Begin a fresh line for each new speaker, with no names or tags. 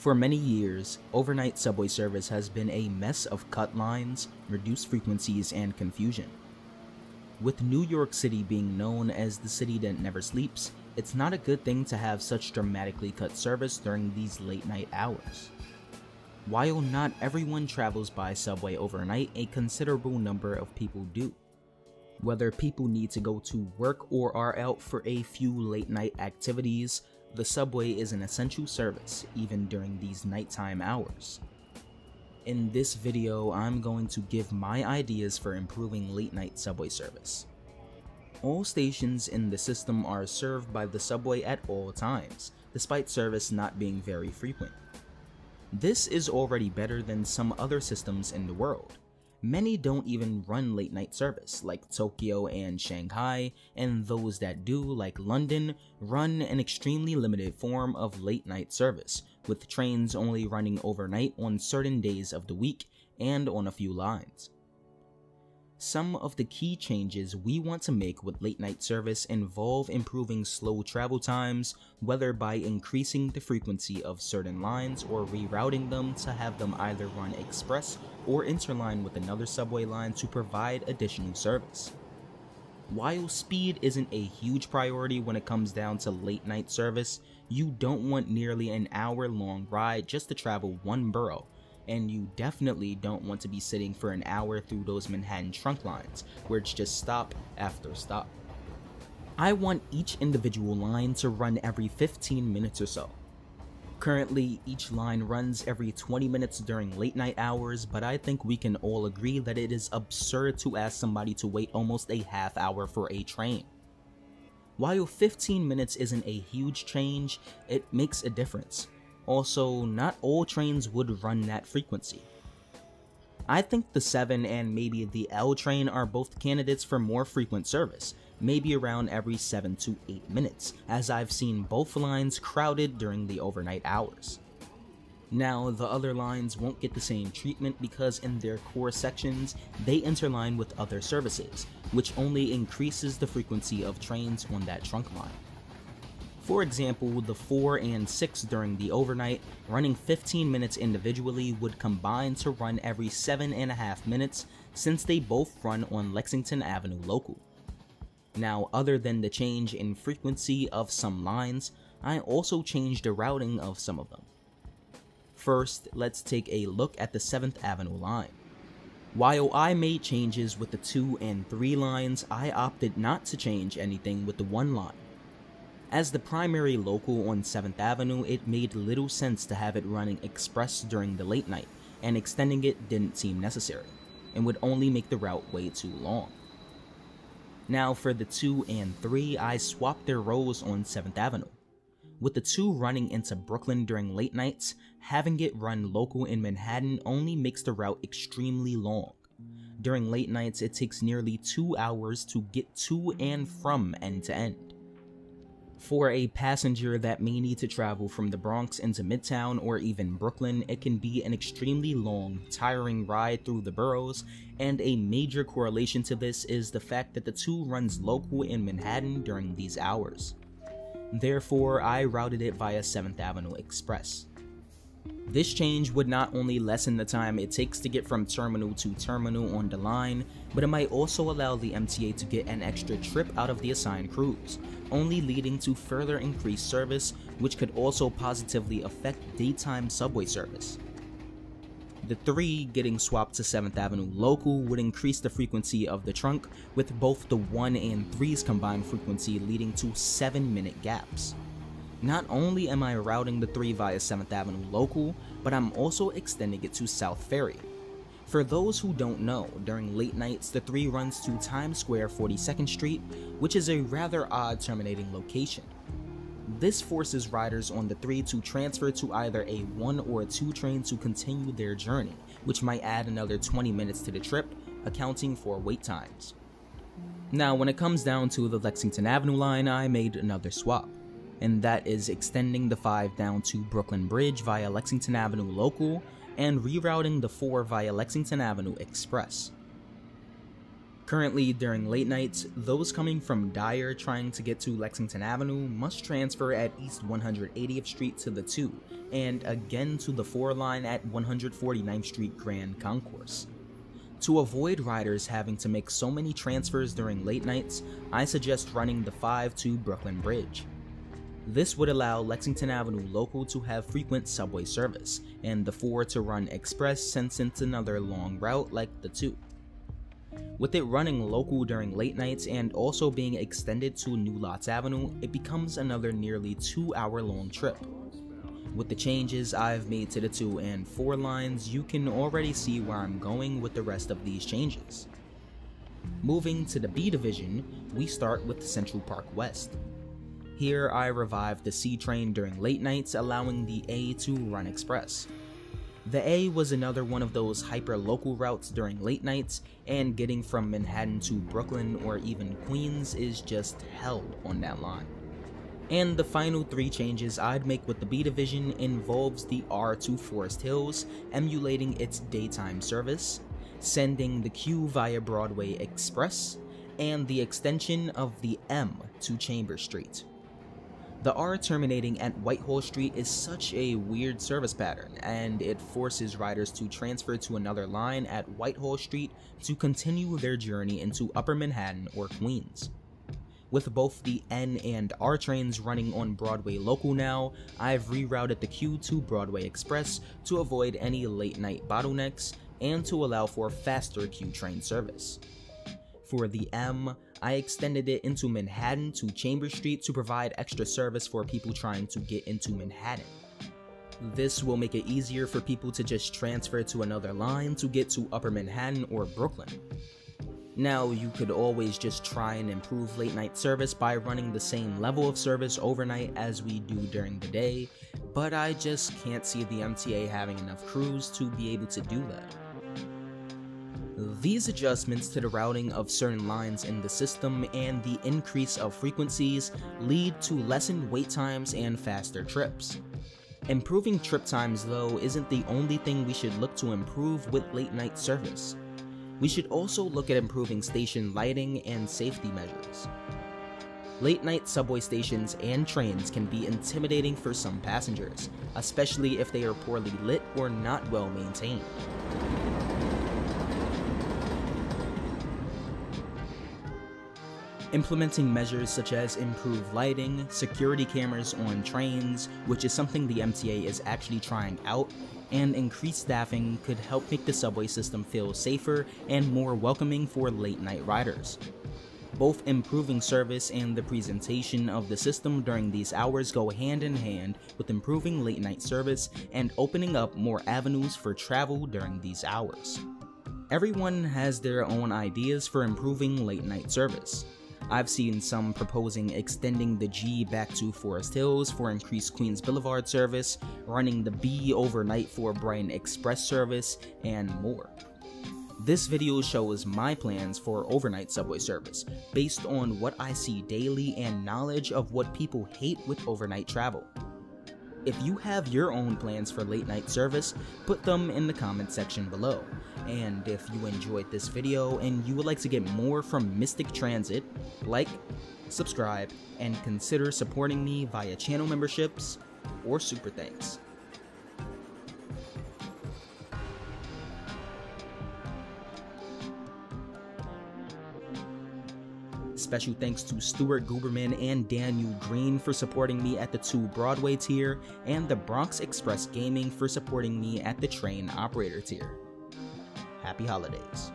For many years, overnight subway service has been a mess of cut lines, reduced frequencies, and confusion. With New York City being known as the city that never sleeps, it's not a good thing to have such dramatically cut service during these late night hours. While not everyone travels by subway overnight, a considerable number of people do. Whether people need to go to work or are out for a few late night activities, the subway is an essential service even during these nighttime hours. In this video, I'm going to give my ideas for improving late night subway service. All stations in the system are served by the subway at all times, despite service not being very frequent. This is already better than some other systems in the world. Many don't even run late night service, like Tokyo and Shanghai, and those that do, like London, run an extremely limited form of late night service, with trains only running overnight on certain days of the week and on a few lines. Some of the key changes we want to make with late night service involve improving slow travel times, whether by increasing the frequency of certain lines or rerouting them to have them either run express or interline with another subway line to provide additional service. While speed isn't a huge priority when it comes down to late night service, you don't want nearly an hour-long ride just to travel one borough. And you definitely don't want to be sitting for an hour through those Manhattan trunk lines, where it's just stop after stop. I want each individual line to run every 15 minutes or so. Currently, each line runs every 20 minutes during late night hours, but I think we can all agree that it is absurd to ask somebody to wait almost a half hour for a train. While 15 minutes isn't a huge change, it makes a difference. Also, not all trains would run that frequency. I think the 7 and maybe the L train are both candidates for more frequent service, maybe around every 7 to 8 minutes, as I've seen both lines crowded during the overnight hours. Now, the other lines won't get the same treatment because in their core sections, they interline with other services, which only increases the frequency of trains on that trunk line. For example, the 4 and 6 during the overnight, running 15 minutes individually, would combine to run every 7.5 minutes since they both run on Lexington Avenue Local. Now, other than the change in frequency of some lines, I also changed the routing of some of them. First, let's take a look at the 7th Avenue line. While I made changes with the 2 and 3 lines, I opted not to change anything with the 1 line. As the primary local on 7th Avenue, it made little sense to have it running express during the late night, and extending it didn't seem necessary, and would only make the route way too long. Now for the 2 and 3, I swapped their roles on 7th Avenue. With the 2 running into Brooklyn during late nights, having it run local in Manhattan only makes the route extremely long. During late nights, it takes nearly 2 hours to get to and from end to end. For a passenger that may need to travel from the Bronx into Midtown or even Brooklyn, it can be an extremely long, tiring ride through the boroughs, and a major correlation to this is the fact that the 2 runs local in Manhattan during these hours. Therefore, I routed it via 7th Avenue Express. This change would not only lessen the time it takes to get from terminal to terminal on the line, but it might also allow the MTA to get an extra trip out of the assigned crews, only leading to further increased service, which could also positively affect daytime subway service. The 3 getting swapped to 7th Avenue Local would increase the frequency of the trunk, with both the 1 and 3's combined frequency leading to 7-minute gaps. Not only am I routing the 3 via 7th Avenue Local, but I'm also extending it to South Ferry. For those who don't know, during late nights the 3 runs to Times Square 42nd Street, which is a rather odd terminating location. This forces riders on the 3 to transfer to either a 1 or a 2 train to continue their journey, which might add another 20 minutes to the trip, accounting for wait times. Now when it comes down to the Lexington Avenue line, I made another swap, and that is extending the 5 down to Brooklyn Bridge via Lexington Avenue Local, and rerouting the 4 via Lexington Avenue Express. Currently, during late nights, those coming from Dyer trying to get to Lexington Avenue must transfer at East 180th Street to the 2, and again to the 4 line at 149th Street Grand Concourse. To avoid riders having to make so many transfers during late nights, I suggest running the 5 to Brooklyn Bridge. This would allow Lexington Avenue Local to have frequent subway service, and the 4 to run express since it's another long route like the 2. With it running local during late nights and also being extended to New Lots Avenue, it becomes another nearly 2-hour-long trip. With the changes I've made to the 2 and 4 lines, you can already see where I'm going with the rest of these changes. Moving to the B division, we start with Central Park West. Here I revived the C train during late nights, allowing the A to run express. The A was another one of those hyper-local routes during late nights, and getting from Manhattan to Brooklyn or even Queens is just hell on that line. And the final 3 changes I'd make with the B division involves the R to Forest Hills, emulating its daytime service, sending the Q via Broadway Express, and the extension of the M to Chambers Street. The R terminating at Whitehall Street is such a weird service pattern, and it forces riders to transfer to another line at Whitehall Street to continue their journey into Upper Manhattan or Queens. With both the N and R trains running on Broadway Local now, I've rerouted the Q to Broadway Express to avoid any late night bottlenecks and to allow for faster Q train service. For the M, I extended it into Manhattan to Chambers Street to provide extra service for people trying to get into Manhattan. This will make it easier for people to just transfer to another line to get to Upper Manhattan or Brooklyn. Now, you could always just try and improve late night service by running the same level of service overnight as we do during the day, but I just can't see the MTA having enough crews to be able to do that. These adjustments to the routing of certain lines in the system and the increase of frequencies lead to lessened wait times and faster trips. Improving trip times, though, isn't the only thing we should look to improve with late night service. We should also look at improving station lighting and safety measures. Late night subway stations and trains can be intimidating for some passengers, especially if they are poorly lit or not well maintained. Implementing measures such as improved lighting, security cameras on trains, which is something the MTA is actually trying out, and increased staffing could help make the subway system feel safer and more welcoming for late night riders. Both improving service and the presentation of the system during these hours go hand in hand with improving late night service and opening up more avenues for travel during these hours. Everyone has their own ideas for improving late night service. I've seen some proposing extending the G back to Forest Hills for increased Queens Boulevard service, running the B overnight for Brighton Express service, and more. This video shows my plans for overnight subway service, based on what I see daily and knowledge of what people hate with overnight travel. If you have your own plans for late night service, put them in the comment section below. And if you enjoyed this video and you would like to get more from Mystic Transit, like, subscribe, and consider supporting me via channel memberships or super thanks. Special thanks to Stuart Guberman and Daniel Green for supporting me at the 2 Broadway tier, and the Bronx Express Gaming for supporting me at the train operator tier. Happy holidays.